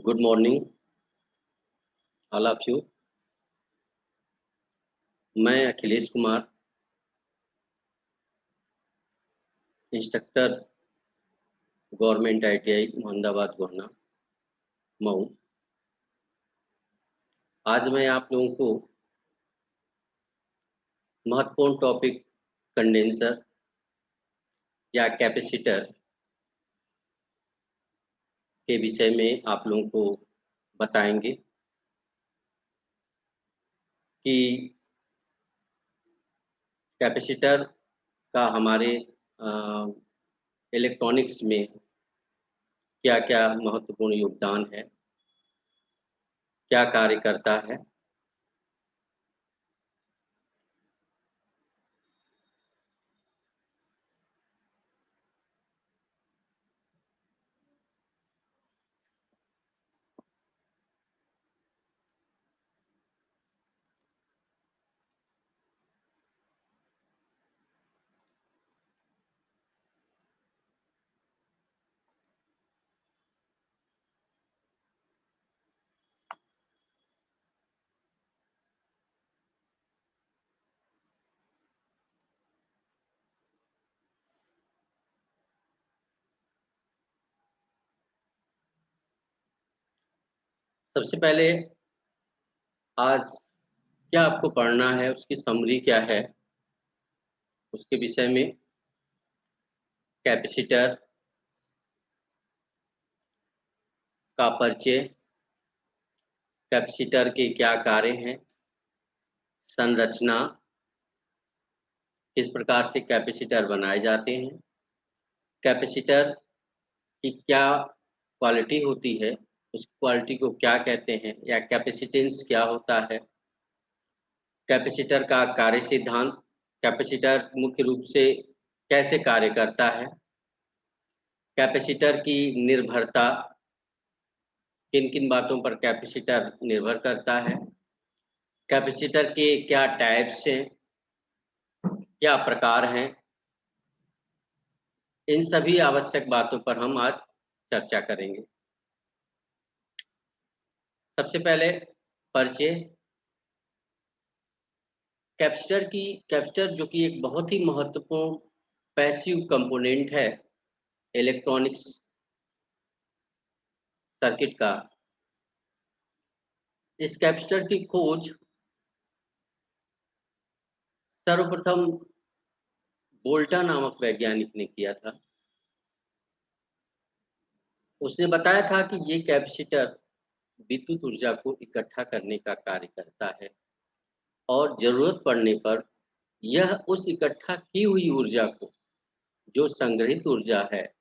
Good morning, all of you. मैं Akhilesh Kumar, instructor government ITI Mohammadabad Gohana Mau. आज मैं आप लोगों को महत्वपूर्ण टॉपिक कंडेंसर या कैपेसिटर के विषय में आप लोगों को बताएंगे कि कैपेसिटर का हमारे इलेक्ट्रॉनिक्स में क्या-क्या महत्वपूर्ण योगदान है, क्या कार्य करता है। सबसे पहले आज क्या आपको पढ़ना है, उसकी समरी क्या है, उसके विषय में कैपेसिटर का परिचय, कैपेसिटर के क्या कार्य हैं, संरचना, किस प्रकार से कैपेसिटर बनाए जाते हैं, कैपेसिटर की क्या क्वालिटी होती है, उस क्वालिटी को क्या कहते हैं या कैपेसिटेंस क्या होता है, कैपेसिटर का कार्य सिद्धांत, कैपेसिटर मुख्य रूप से कैसे कार्य करता है, कैपेसिटर की निर्भरता, किन-किन बातों पर कैपेसिटर निर्भर करता है, कैपेसिटर के क्या टाइप्स हैं, क्या प्रकार हैं, इन सभी आवश्यक बातों पर हम आज चर्चा करेंगे। सबसे पहले परिचय। कैपेसिटर जो कि एक बहुत ही महत्वपूर्ण पैसिव कंपोनेंट है इलेक्ट्रॉनिक्स सर्किट का। इस कैपेसिटर की खोज सर्वप्रथम वोल्टा नामक वैज्ञानिक ने किया था। उसने बताया था कि ये कैपेसिटर विद्युत ऊर्जा को इकट्ठा करने का कार्य करता है और जरूरत पड़ने पर यह उस इकट्ठा की हुई ऊर्जा को, जो संग्रहित ऊर्जा है,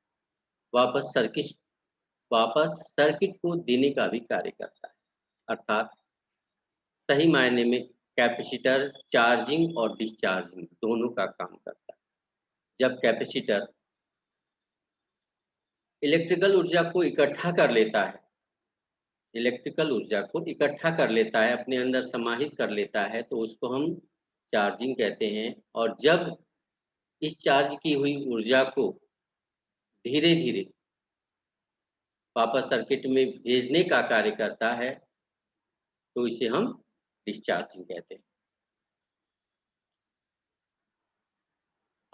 वापस सर्किट को देने का भी कार्य करता है। अर्थात सही मायने में कैपेसिटर चार्जिंग और डिस्चार्जिंग दोनों का काम करता है। जब कैपेसिटर इलेक्ट्रिकल ऊर्जा को इकट्ठा कर लेता है, अपने अंदर समाहित कर लेता है, तो उसको हम चार्जिंग कहते हैं। और जब इस चार्ज की हुई ऊर्जा को धीरे-धीरे वापस सर्किट में भेजने का कार्य करता है, तो इसे हम डिस्चार्जिंग कहते हैं।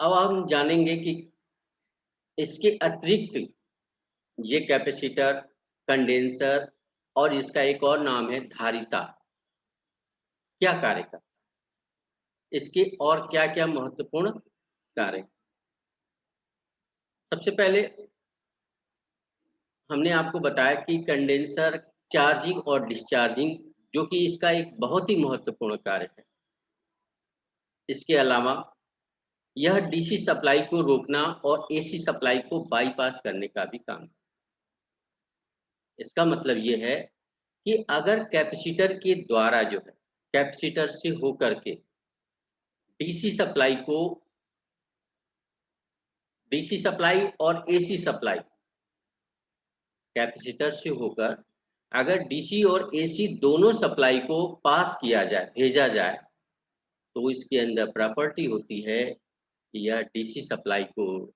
अब हम जानेंगे कि इसके अतिरिक्त ये कैपेसिटर, कंडेंसर और इसका एक और नाम है धारिता, क्या कार्य करता है, इसके और क्या-क्या महत्वपूर्ण कार्य। सबसे पहले हमने आपको बताया कि कंडेंसर चार्जिंग और डिस्चार्जिंग, जो कि इसका एक बहुत ही महत्वपूर्ण कार्य है। इसके अलावा यह डीसी सप्लाई को रोकना और एसी सप्लाई को बाईपास करने का भी काम। इसका मतलब ये है कि अगर कैपेसिटर के द्वारा जो है, कैपेसिटर से होकर के डीसी सप्लाई और एसी सप्लाई, कैपेसिटर से होकर अगर डीसी और एसी दोनों सप्लाई को पास किया जाए, भेजा जाए, तो इसके अंदर प्रॉपर्टी होती है कि यह डीसी सप्लाई को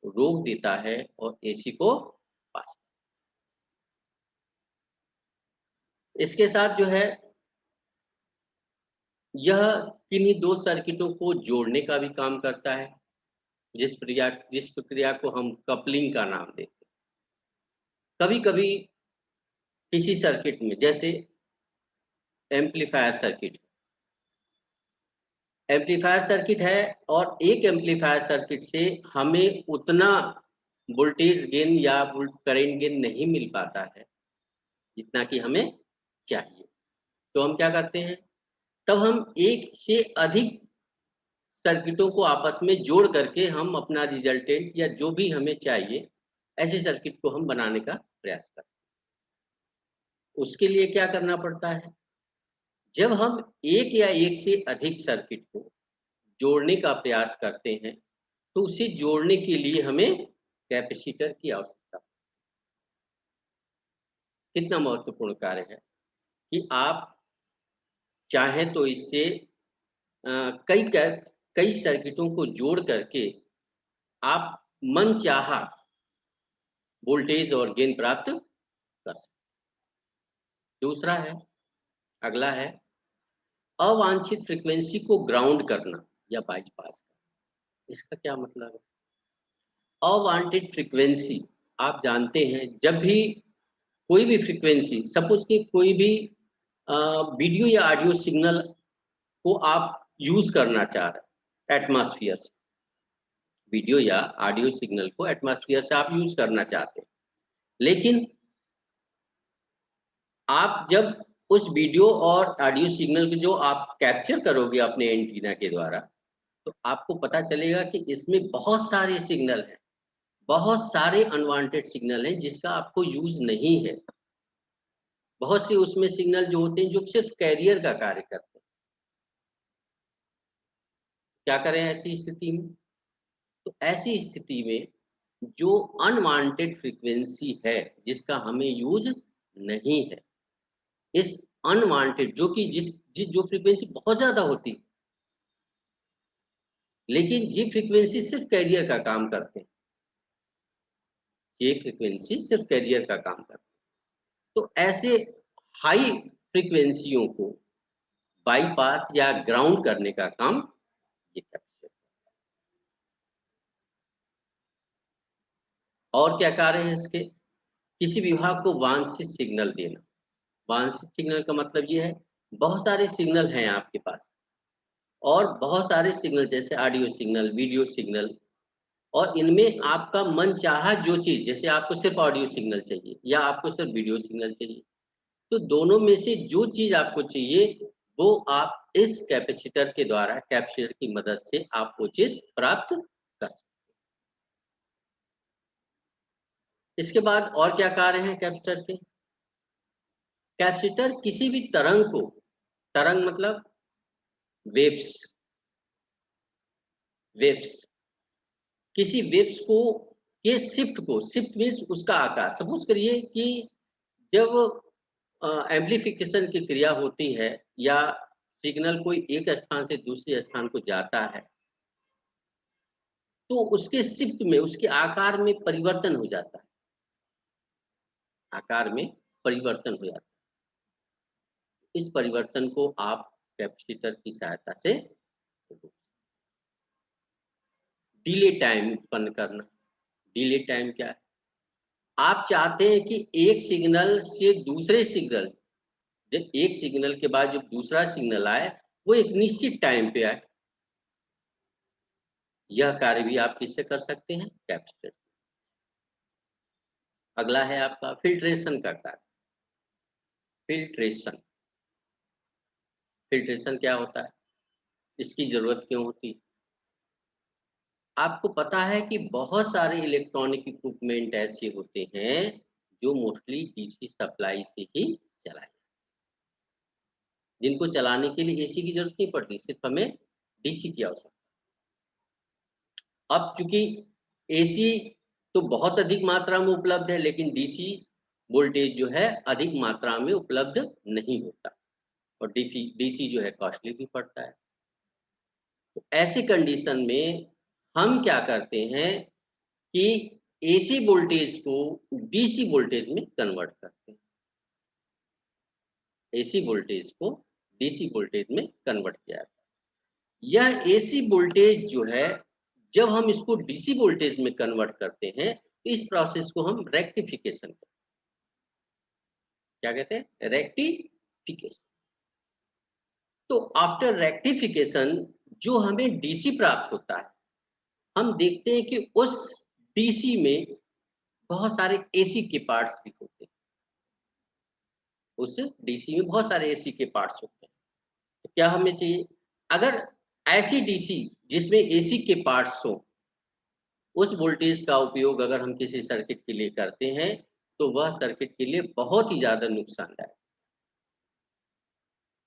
रोक देता है और एसी को पास। इसके साथ जो है यह किन्हीं दो सर्किटों को जोड़ने का भी काम करता है, जिस प्रक्रिया को हम कपलिंग का नाम देते हैं। कभी-कभी किसी सर्किट में, जैसे एम्पलीफायर सर्किट है और एक एम्पलीफायर सर्किट से हमें उतना वोल्टेज गेन या करंट गेन नहीं मिल पाता है जितना कि हमें चाहिए। तो हम क्या करते हैं, तब हम एक से अधिक सर्किटों को आपस में जोड़ करके हम अपना रिजल्टेंट या जो भी हमें चाहिए ऐसे सर्किट को हम बनाने का प्रयास करते हैं। उसके लिए क्या करना पड़ता है, जब हम एक या एक से अधिक सर्किट को जोड़ने का प्रयास करते हैं तो उसे जोड़ने के लिए हमें कैपेसिटर की आवश्यकता। कितना महत्वपूर्ण कार्य है कि आप चाहें तो इससे कई सर्किटों को जोड़ करके आप मनचाहा वोल्टेज और गेन प्राप्त कर सकते। दूसरा है, अगला है अवांछित फ्रीक्वेंसी को ग्राउंड करना या बाईपास करना। इसका क्या मतलब है? अवांटेड फ्रीक्वेंसी, आप जानते हैं जब भी कोई भी फ्रीक्वेंसी, सपोज कि कोई भी वीडियो या ऑडियो सिग्नल को आप यूज करना चाह रहे हैं एटमॉस्फेयर से, वीडियो या ऑडियो सिग्नल को एटमॉस्फेयर से आप यूज करना चाहते हैं, लेकिन आप जब उस वीडियो और ऑडियो सिग्नल को जो आप कैप्चर करोगे अपने एंटीना के द्वारा, तो आपको पता चलेगा कि इसमें बहुत सारे सिग्नल हैं, बहुत सारे अनवांटेड सिग्नल हैं जिसका आपको यूज नहीं है। बहुत से उसमें सिग्नल जो होते हैं जो सिर्फ कैरियर का कार्य करते हैं। क्या करें ऐसी स्थिति में? तो ऐसी स्थिति में जो अनवांटेड फ्रीक्वेंसी है जिसका हमें यूज नहीं है, इस अनवांटेड जो कि जो फ्रीक्वेंसी बहुत ज्यादा होती है, लेकिन ये फ्रीक्वेंसी सिर्फ कैरियर का काम करते हैं, ये फ्रीक्वेंसी सिर्फ कैरियर का काम करते हैं। तो ऐसे हाई फ्रीक्वेंसियों को बाईपास या ग्राउंड करने का काम ये करते हैं। और क्या कार्य है इसके? किसी विभाग को वांछित सिग्नल देना। वांछित सिग्नल का मतलब ये है, बहुत सारे सिग्नल हैं आपके पास और बहुत सारे सिग्नल जैसे ऑडियो सिग्नल, वीडियो सिग्नल, और इनमें आपका मनचाहा जो चीज, जैसे आपको सिर्फ ऑडियो सिग्नल चाहिए या आपको सिर्फ वीडियो सिग्नल चाहिए, तो दोनों में से जो चीज आपको चाहिए वो आप इस कैपेसिटर के द्वारा, कैपेसिटर की मदद से आप वो चीज प्राप्त कर सकते। इसके बाद और क्या कार्य है कैपेसिटर के? कैपेसिटर किसी भी तरंग को, तरंग मतलब वेव्स, वेव्स, किसी वेव्स को के शिफ्ट मीन्स उसका आकार। सपोज करिए कि जब एम्प्लीफिकेशन की क्रिया होती है या सिग्नल कोई एक स्थान से दूसरे स्थान को जाता है, तो उसके शिफ्ट में, उसके आकार में परिवर्तन हो जाता है, आकार में परिवर्तन हो जाता है। इस परिवर्तन को आप कैपेसिटर की सहायता से डिले टाइम उत्पन्न करना। डिले टाइम क्या है? आप चाहते हैं कि एक सिग्नल से दूसरे सिग्नल, जब एक सिग्नल के बाद जब दूसरा सिग्नल आए वो एक निश्चित टाइम पे आए। यह कार्य भी आप किससे कर सकते हैं? कैपेसिटर। अगला है आपका फिल्ट्रेशन का कार्य। फिल्ट्रेशन, फिल्ट्रेशन क्या होता है? इसकी जरूरत क्यों होती है? आपको पता है कि बहुत सारे इलेक्ट्रॉनिक इक्विपमेंट ऐसे होते हैं जो मोस्टली डीसी सप्लाई से ही चलाए, जिनको चलाने के लिए एसी की जरूरत नहीं पड़ती, सिर्फ हमें डीसी की आवश्यकता। अब चूंकि एसी तो बहुत अधिक मात्रा में उपलब्ध है, लेकिन डीसी वोल्टेज जो है अधिक मात्रा में उपलब्ध नहीं होता और डीसी जो है कॉस्टली भी पड़ता है। तो ऐसी कंडीशन में हम क्या करते हैं कि एसी वोल्टेज को डीसी वोल्टेज में कन्वर्ट करते हैं। एसी वोल्टेज को डीसी वोल्टेज में कन्वर्ट किया जाता है। यह एसी वोल्टेज जो है, जब हम इसको डीसी वोल्टेज में कन्वर्ट करते हैं तो इस प्रोसेस को हम रेक्टिफिकेशन कहते हैं। क्या कहते हैं? रेक्टिफिकेशन। तो आफ्टर रेक्टिफिकेशन जो हमें डीसी प्राप्त होता है, हम देखते हैं कि उस डीसी में बहुत सारे एसी के पार्ट्स भी होते हैं। उस डीसी में बहुत सारे एसी के पार्ट्स होते हैं। तो क्या हमें चाहिए? अगर ऐसी डीसी जिसमें एसी के पार्ट्स हो, उस वोल्टेज का उपयोग अगर हम किसी सर्किट के लिए करते हैं तो वह सर्किट के लिए बहुत ही ज्यादा नुकसानदायक।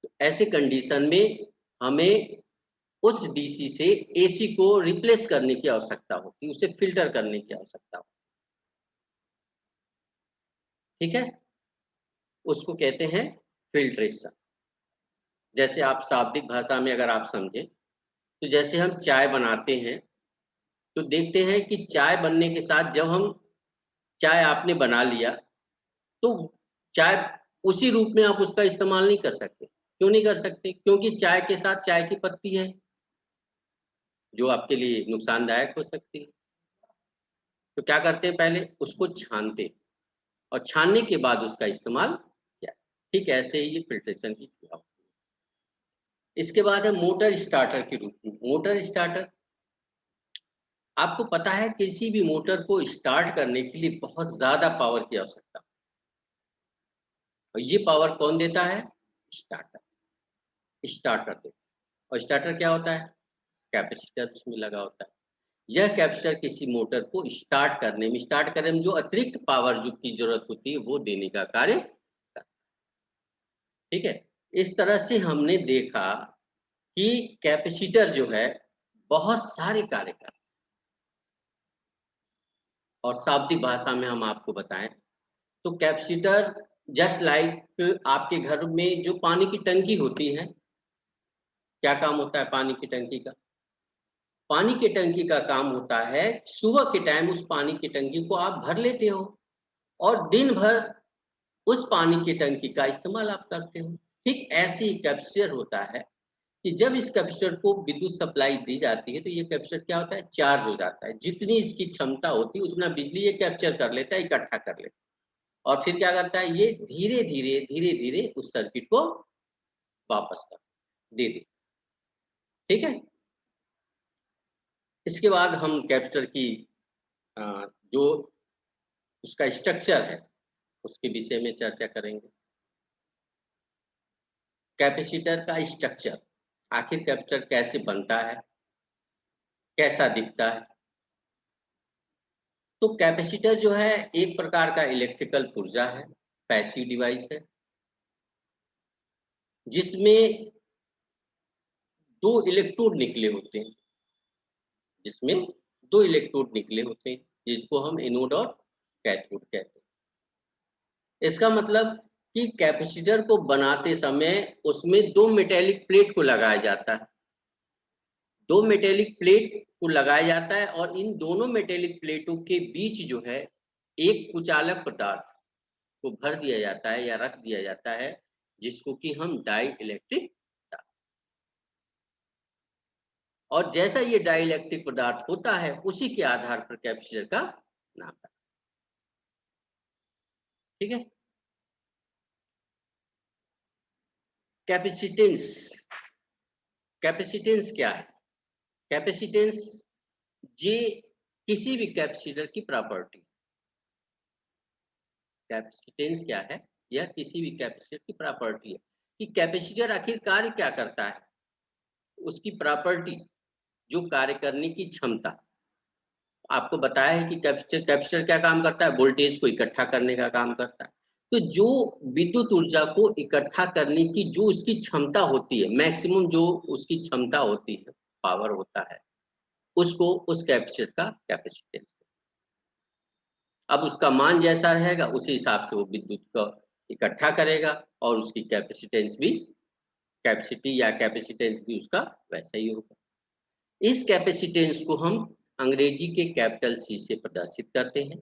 तो ऐसे कंडीशन में हमें उस डीसी से एसी को रिप्लेस करने की आवश्यकता होती है, उसे फिल्टर करने की आवश्यकता होती है। ठीक है, उसको कहते हैं फिल्ट्रेशन। जैसे आप शाब्दिक भाषा में अगर आप समझे तो जैसे हम चाय बनाते हैं तो देखते हैं कि चाय बनने के साथ जब हम चाय आपने बना लिया तो चाय उसी रूप में आप उसका इस्तेमाल नहीं कर सकते। क्यों नहीं कर सकते? क्योंकि चाय के साथ चाय की पत्ती है जो आपके लिए नुकसानदायक हो सकती है। तो क्या करते हैं? पहले उसको छानते हैं और छानने के बाद उसका इस्तेमाल किया। ठीक ऐसे ही ये फिल्ट्रेशन की क्रिया होती है। इसके बाद है मोटर स्टार्टर के रूप में। मोटर स्टार्टर, आपको पता है किसी भी मोटर को स्टार्ट करने के लिए बहुत ज्यादा पावर की आवश्यकता है और ये पावर कौन देता है? स्टार्टर। स्टार्टर देता है। और स्टार्टर क्या होता है? कैपेसिटर उसमें लगा होता है। यह कैपेसिटर किसी मोटर को स्टार्ट करने में जो अतिरिक्त पावर जो की जरूरत होती है वो देने का कार्य करता है। ठीक है, इस तरह से हमने देखा कि कैपेसिटर जो है बहुत सारे कार्य करता है। और शाब्दिक भाषा में हम आपको बताएं तो कैपेसिटर जस्ट लाइक आपके घर में जो पानी की टंकी होती है, क्या काम होता है पानी की टंकी का? पानी की टंकी का काम होता है सुबह के टाइम उस पानी की टंकी को आप भर लेते हो और दिन भर उस पानी की टंकी का इस्तेमाल आप करते हो। ठीक ऐसे ही कैपेसिटर होता है कि जब इस कैपेसिटर को विद्युत सप्लाई दी जाती है तो ये कैपेसिटर क्या होता है? चार्ज हो जाता है। जितनी इसकी क्षमता होती है उतना बिजली ये कैप्चर कर लेता है, इकट्ठा कर लेता है और फिर क्या करता है? ये धीरे धीरे उस सर्किट को वापस कर दे दे। ठीक है, इसके बाद हम कैपेसिटर की जो उसका स्ट्रक्चर है उसके विषय में चर्चा करेंगे। कैपेसिटर का स्ट्रक्चर, आखिर कैपेसिटर कैसे बनता है, कैसा दिखता है? तो कैपेसिटर जो है एक प्रकार का इलेक्ट्रिकल पुर्जा है, पैसिव डिवाइस है, जिसमें दो इलेक्ट्रोड निकले होते हैं जिसमें दो इलेक्ट्रोड निकले होते हैं जिसको हम एनोड और कैथोड कहते हैं। इसका मतलब कि कैपेसिटर को बनाते समय उसमें दो मेटेलिक प्लेट को लगाया जाता है। दो मेटेलिक प्लेट को लगाया जाता है और इन दोनों मेटेलिक प्लेटों के बीच जो है एक कुचालक पदार्थ को भर दिया जाता है या रख दिया जाता है जिसको कि हम डाई इलेक्ट्रिक, और जैसा ये डाई इलेक्ट्रिक पदार्थ होता है उसी के आधार पर कैपेसिटर का नाम है। ठीक है, कैपेसिटेंस। कैपेसिटेंस क्या है? कैपेसिटेंस ये किसी भी कैपेसिटर की प्रॉपर्टी। कैपेसिटेंस क्या है? यह किसी भी कैपेसिटर की प्रॉपर्टी है कि कैपेसिटर आखिर कार्य क्या करता है, उसकी प्रॉपर्टी, जो कार्य करने की क्षमता। आपको बताया है कि कैपेसिटर क्या काम करता है? वोल्टेज को इकट्ठा करने का काम करता है। तो जो विद्युत ऊर्जा को इकट्ठा करने की जो उसकी क्षमता होती है, मैक्सिमम जो उसकी क्षमता होती है, पावर होता है, उसको उस कैपेसिटर का कैपेसिटेंस। अब उसका मान जैसा रहेगा उसी हिसाब से वो विद्युत को इकट्ठा करेगा और उसकी कैपेसिटेंस भी, कैपेसिटी या कैपेसिटेंस भी उसका वैसा ही होगा। इस कैपेसिटेंस को हम अंग्रेजी के कैपिटल सी से प्रदर्शित करते हैं।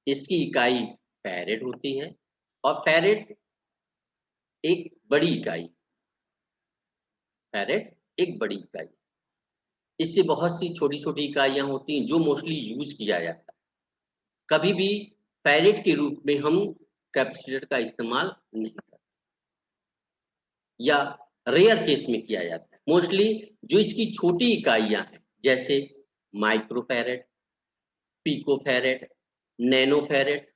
इसकी इकाई फैरेड होती है और फैरेड एक बड़ी इकाई, फैरेड एक बड़ी इकाई। इससे बहुत सी छोटी-छोटी इकाइयाँ होती हैं जो मोस्टली यूज़ किया जाता है। कभी भी फैरेड के रूप में हम कैपेसिटर का इस्तेमाल नहीं करते या रेयर केस में किया जाता है। मोस्टली जो इसकी छोटी इकाइयाँ हैं, जैसे माइक्रोफैरेड, पिकोफैरेड, नैनोफैरेड,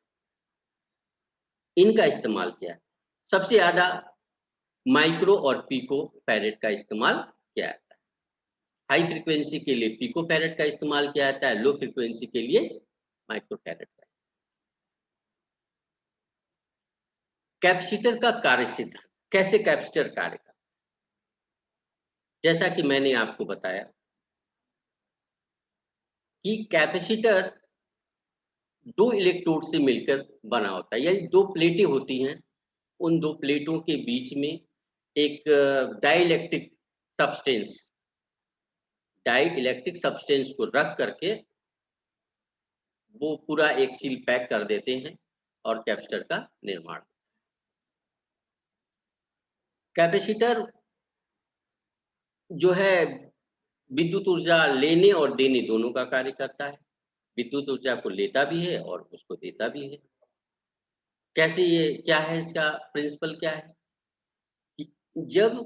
इनका इस्तेमाल किया है। सबसे ज़्यादा माइक्रो और पिकोफैरेड का इस्तेमाल किया जाता है। हाई फ्रीक्वेंसी के लिए पिकोफैरेड का इस्तेमाल किया जाता है, लो फ्रीक्वेंसी के लिए माइक्रोफैरेड का। कैपेसिटर का कार्य सिद्धांत, कैसे कैपेसिटर कार्य करता है? जैसा कि मैंने आपको बताया कि कैपेसिटर 2 इलेक्ट्रोड से मिलकर बना होता है, यानी 2 प्लेटें होती हैं। उन 2 प्लेटों के बीच में एक डाइइलेक्ट्रिक सब्सटेंस डाइइलेक्ट्रिक सब्सटेंस को रख करके वो पूरा एक सील पैक कर देते हैं और कैपेसिटर का निर्माण। कैपेसिटर जो है विद्युत ऊर्जा लेने और देने दोनों का कार्य करता है। विद्युत ऊर्जा को लेता भी है और उसको देता भी है। कैसे, ये क्या है, इसका प्रिंसिपल क्या है कि जब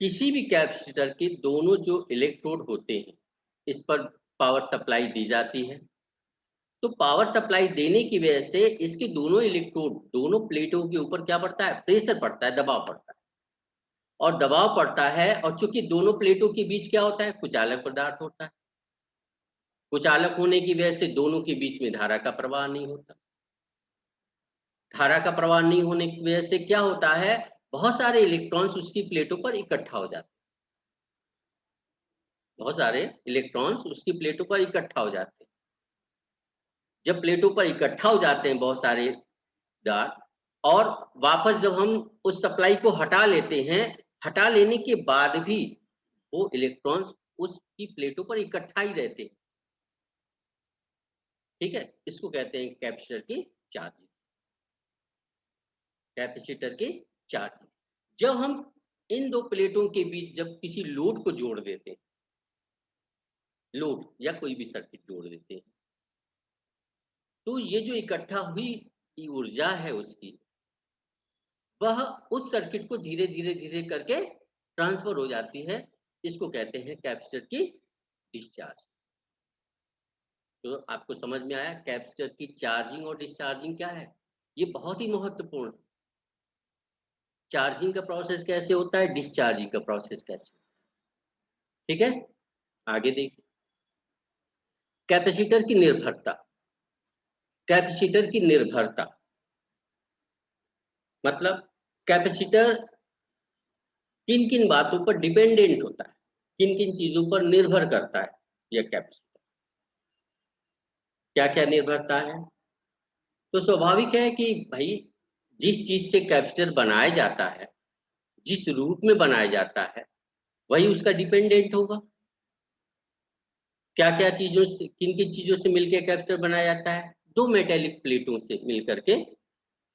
किसी भी कैपेसिटर के दोनों जो इलेक्ट्रोड होते हैं, इस पर पावर सप्लाई दी जाती है, तो पावर सप्लाई देने की वजह से इसके दोनों इलेक्ट्रोड, दोनों प्लेटों के ऊपर क्या पड़ता है, प्रेशर पड़ता है, दबाव पड़ता है। और दबाव पड़ता है और चूंकि दोनों प्लेटों के बीच क्या होता है, कुचालक पदार्थ होता है। कुचालक होने की वजह से दोनों के बीच में धारा का प्रवाह नहीं होता। धारा का प्रवाह नहीं होने की वजह से क्या होता है, बहुत सारे इलेक्ट्रॉन्स उसकी प्लेटों पर इकट्ठा हो जाते हैं। बहुत सारे इलेक्ट्रॉन्स उसकी प्लेटों पर इकट्ठा हो जाते हैं। जब प्लेटों पर इकट्ठा हो जाते हैं बहुत सारे डार्ट, और वापस जब हम उस सप्लाई को हटा लेते हैं, हटा लेने के बाद भी वो इलेक्ट्रॉन्स उसकी प्लेटों पर इकट्ठा ही रहते हैं। ठीक है, इसको कहते हैं कैपेसिटर की चार्जिंग। कैपेसिटर की चार्जिंग, जब हम इन दो प्लेटों के बीच जब किसी लोड को जोड़ देते हैं, लोड या कोई भी सर्किट जोड़ देते हैं, तो ये जो इकट्ठा हुई ऊर्जा है उसकी, वह उस सर्किट को धीरे धीरे धीरे करके ट्रांसफर हो जाती है। इसको कहते हैं कैपेसिटर की डिस्चार्ज। तो आपको समझ में आया कैपेसिटर की चार्जिंग और डिस्चार्जिंग क्या है। ये बहुत ही महत्वपूर्ण। चार्जिंग का प्रोसेस कैसे होता है, डिस्चार्जिंग का प्रोसेस कैसे। ठीक है, आगे देखिए। कैपेसिटर की निर्भरता, कैपेसिटर की निर्भरता मतलब कैपेसिटर किन किन बातों पर डिपेंडेंट होता है, किन किन चीजों पर निर्भर करता है यह कैपेसिटर। क्या क्या निर्भरता है, तो स्वाभाविक है कि भाई जिस चीज से कैपेसिटर बनाया जाता है, जिस रूप में बनाया जाता है, वही उसका डिपेंडेंट होगा। क्या क्या चीजों से, किन किन चीजों से मिलकर कैपेसिटर बनाया जाता है, दो मेटेलिक प्लेटों से मिलकर के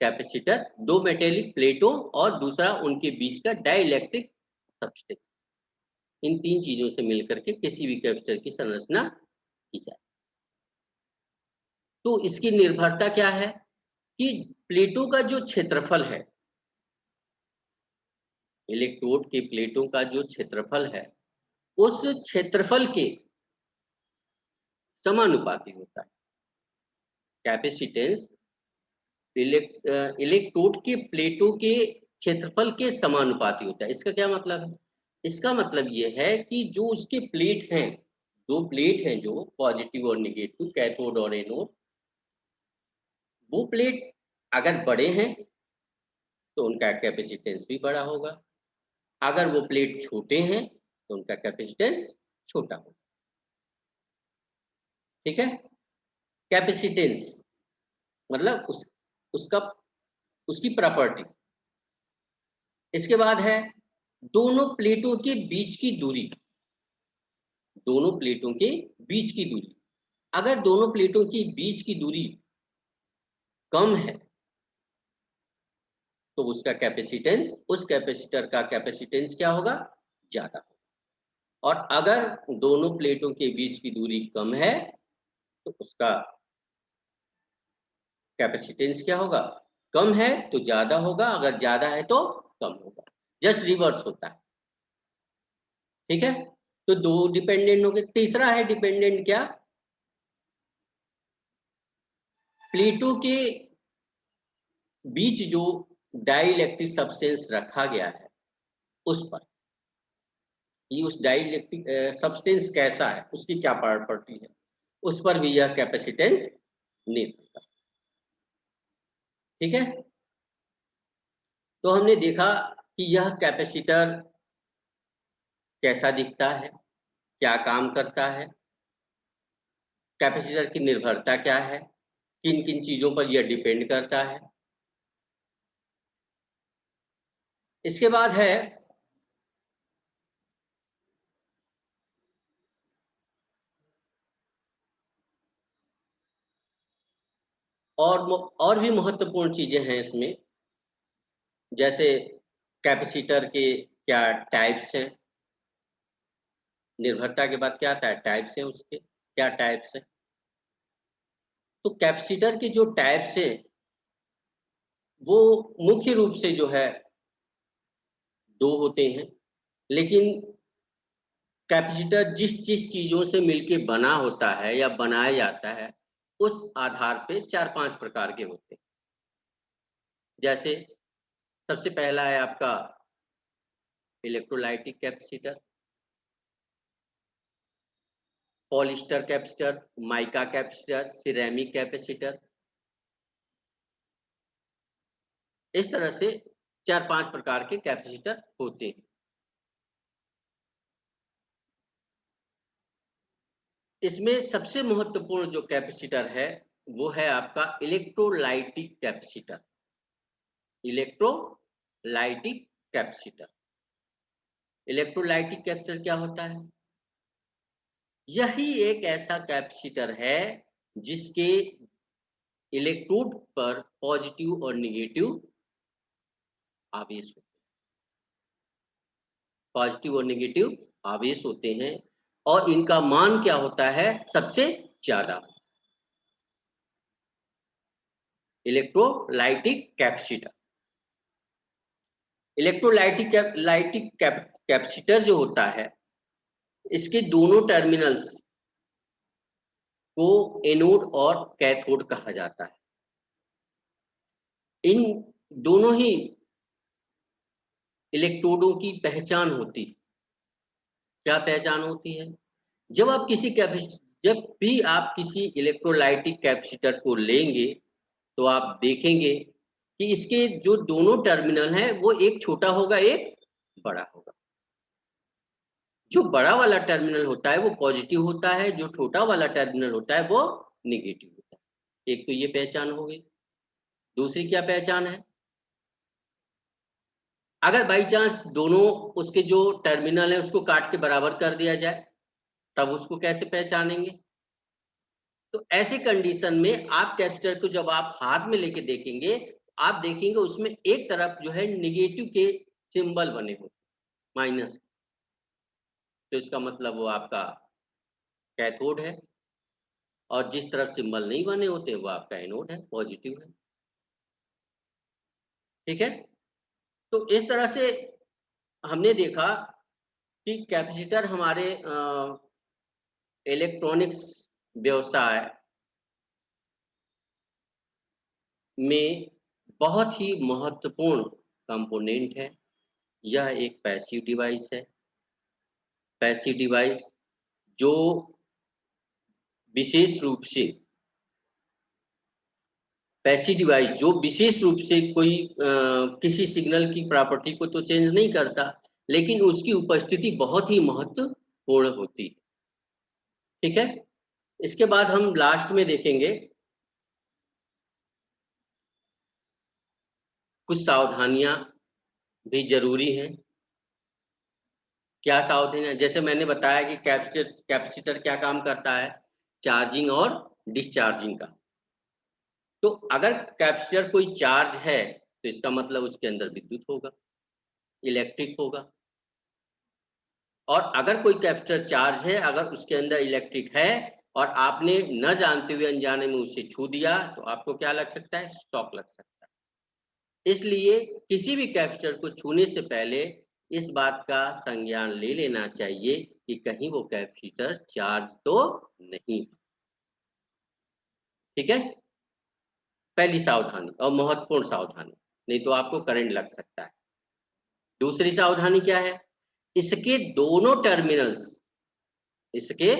कैपेसिटर, दो मेटेलिक प्लेटों और दूसरा उनके बीच का डाइइलेक्ट्रिक सब्सटेंस, इन तीन चीजों से मिलकर के किसी भी कैपेसिटर की संरचना की जाए। तो इसकी निर्भरता क्या है कि प्लेटों का जो क्षेत्रफल है, इलेक्ट्रोड के प्लेटों का जो क्षेत्रफल है, उस क्षेत्रफल के समानुपाती होता है। कैपेसिटेंस इलेक्ट्रोड के प्लेटों के क्षेत्रफल के समानुपाती होता है। इसका क्या मतलब है, इसका मतलब ये है कि जो उसके प्लेट हैं, दो प्लेट हैं जो पॉजिटिव और नेगेटिव, कैथोड और एनोड, वो प्लेट अगर बड़े हैं तो उनका कैपेसिटेंस भी बड़ा होगा, अगर वो प्लेट छोटे हैं तो उनका कैपेसिटेंस छोटा होगा। ठीक है, कैपेसिटेंस मतलब उसका उसकी प्रॉपर्टी। इसके बाद है दोनों प्लेटों के बीच की दूरी, दोनों प्लेटों के बीच की दूरी, अगर दोनों प्लेटों की बीच की दूरी कम है तो उसका कैपेसिटेंस, उस कैपेसिटर का कैपेसिटेंस क्या होगा, ज्यादा होगा। और अगर दोनों प्लेटों के बीच की दूरी कम है तो उसका कैपेसिटेंस क्या होगा, कम है तो ज्यादा होगा, अगर ज्यादा है तो कम होगा। जस्ट रिवर्स होता है। ठीक है, तो दो डिपेंडेंट हो गए। तीसरा है डिपेंडेंट क्या, प्लेटों के बीच जो डाइइलेक्ट्रिक सब्सटेंस रखा गया है उस पर, ये उस डाइइलेक्ट्रिक सब्सटेंस कैसा है, उसकी क्या प्रॉपर्टी है, उस पर भी यह कैपेसिटेंस निर्भर करता है। ठीक है, तो हमने देखा कि यह कैपेसिटर कैसा दिखता है, क्या काम करता है, कैपेसिटर की निर्भरता क्या है, किन किन चीजों पर यह डिपेंड करता है। इसके बाद है और भी महत्वपूर्ण चीजें हैं इसमें, जैसे कैपेसिटर के क्या टाइप्स हैं, निर्भरता के बाद क्या आता है, टाइप्स हैं उसके, क्या टाइप्स हैं। तो कैपेसिटर के जो टाइप्स हैं वो मुख्य रूप से जो है दो होते हैं, लेकिन कैपेसिटर जिस जिस चीजों से मिलके बना होता है या बनाया जाता है उस आधार पे 4-5 प्रकार के होते हैं। जैसे सबसे पहला है आपका electrolytic capacitor, polyester capacitor, mica capacitor, ceramic capacitor. इस तरह से 4-5 प्रकार के कैपेसिटर होते हैं। इसमें सबसे महत्वपूर्ण जो कैपेसिटर है वो है आपका electrolytic capacitor. Electrolytic capacitor, electrolytic capacitor क्या होता है, यही एक ऐसा कैपेसिटर है जिसके इलेक्ट्रोड पर पॉजिटिव और नेगेटिव आवेश होते हैं, पॉजिटिव और नेगेटिव आवेश होते हैं, और इनका मान क्या होता है, सबसे ज्यादा। इलेक्ट्रोलाइटिक कैपेसिटर, इलेक्ट्रोलाइटिक कैपेसिटर जो होता है इसके दोनों टर्मिनल्स को एनोड और कैथोड कहा जाता है। इन दोनों ही इलेक्ट्रोडों की पहचान होती है। क्या पहचान होती है, जब आप जब भी आप किसी इलेक्ट्रोलाइटिक कैपेसिटर को लेंगे तो आप देखेंगे कि इसके जो दोनों टर्मिनल हैं वो एक छोटा होगा एक बड़ा होगा। जो बड़ा वाला टर्मिनल होता है वो पॉजिटिव होता है, जो छोटा वाला टर्मिनल होता है वो निगेटिव होता है। एक तो ये पहचान हो गई। दूसरी क्या पहचान है, अगर बाई चांस दोनों उसके जो टर्मिनल है उसको काट के बराबर कर दिया जाए तब उसको कैसे पहचानेंगे। तो ऐसे कंडीशन में आप कैपेसिटर को जब आप हाथ में लेके देखेंगे, आप देखेंगे उसमें एक तरफ जो है निगेटिव के सिंबल बने होते, माइनस, तो इसका मतलब वो आपका कैथोड है, और जिस तरफ सिंबल नहीं बने होते वो आपका एनोड है, पॉजिटिव है। ठीक है, तो इस तरह से हमने देखा कि कैपेसिटर हमारे इलेक्ट्रॉनिक्स व्यवसाय में बहुत ही महत्वपूर्ण कंपोनेंट है। यह एक पैसिव डिवाइस है, पैसिव डिवाइस जो विशेष रूप से पैसिव डिवाइस जो विशेष रूप से कोई किसी सिग्नल की प्रॉपर्टी को तो चेंज नहीं करता, लेकिन उसकी उपस्थिति बहुत ही महत्वपूर्ण होती है। ठीक है, इसके बाद हम लास्ट में देखेंगे कुछ सावधानियां भी जरूरी हैं। क्या सावधानियां, जैसे मैंने बताया कि कैपेसिटर क्या काम करता है, चार्जिंग और डिस्चार्जिंग का। तो अगर कैपेसिटर कोई चार्ज है तो इसका मतलब उसके अंदर विद्युत होगा, इलेक्ट्रिक होगा। और अगर कोई कैपेसिटर चार्ज है, अगर उसके अंदर इलेक्ट्रिक है और आपने न जानते हुए अनजाने में उसे छू दिया, तो आपको क्या लग सकता है? शॉक लग सकता है। इसलिए किसी भी कैपेसिटर को छूने से पहले इस बात का संज्ञान ले लेना चाहिए कि कहीं वो कैपेसिटर चार्ज तो नहीं। ठीक है, पहली सावधानी और महत्वपूर्ण सावधानी, नहीं तो आपको करंट लग सकता है। दूसरी सावधानी क्या है? इसके दोनों टर्मिनल्स, इसके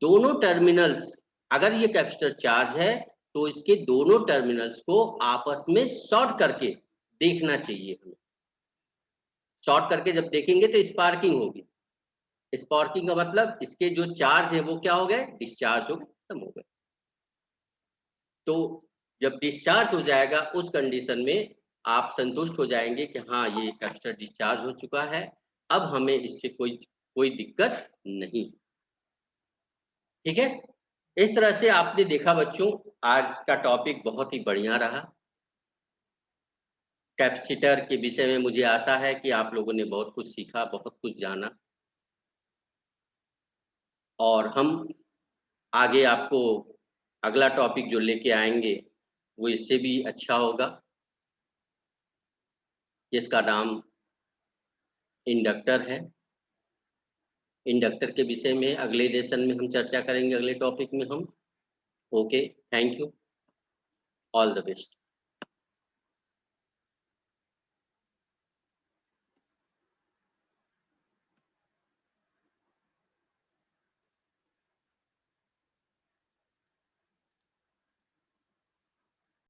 दोनों टर्मिनल्स, अगर ये कैपेसिटर चार्ज है तो इसके दोनों टर्मिनल्स को आपस में शॉर्ट करके देखना चाहिए हमें। शॉर्ट करके जब देखेंगे तो स्पार्किंग होगी। स्पार्किंग का मतलब इसके जो चार्ज है वो क्या हो गए? डिस्चार्ज हो गए, खत्म हो गए। तो जब डिस्चार्ज हो जाएगा उस कंडीशन में आप संतुष्ट हो जाएंगे कि हाँ, ये कैपेसिटर डिस्चार्ज हो चुका है, अब हमें इससे कोई दिक्कत नहीं। ठीक है, इस तरह से आपने देखा बच्चों, आज का टॉपिक बहुत ही बढ़िया रहा। कैपेसिटर के विषय में मुझे आशा है कि आप लोगों ने बहुत कुछ सीखा, बहुत कुछ जाना, और हम आगे आपको अगला टॉपिक जो लेके आएंगे वो इससे भी अच्छा होगा, जिसका नाम इंडक्टर है। इंडक्टर के विषय में अगले लेसन में हम चर्चा करेंगे, अगले टॉपिक में हम। Okay, thank you, all the best.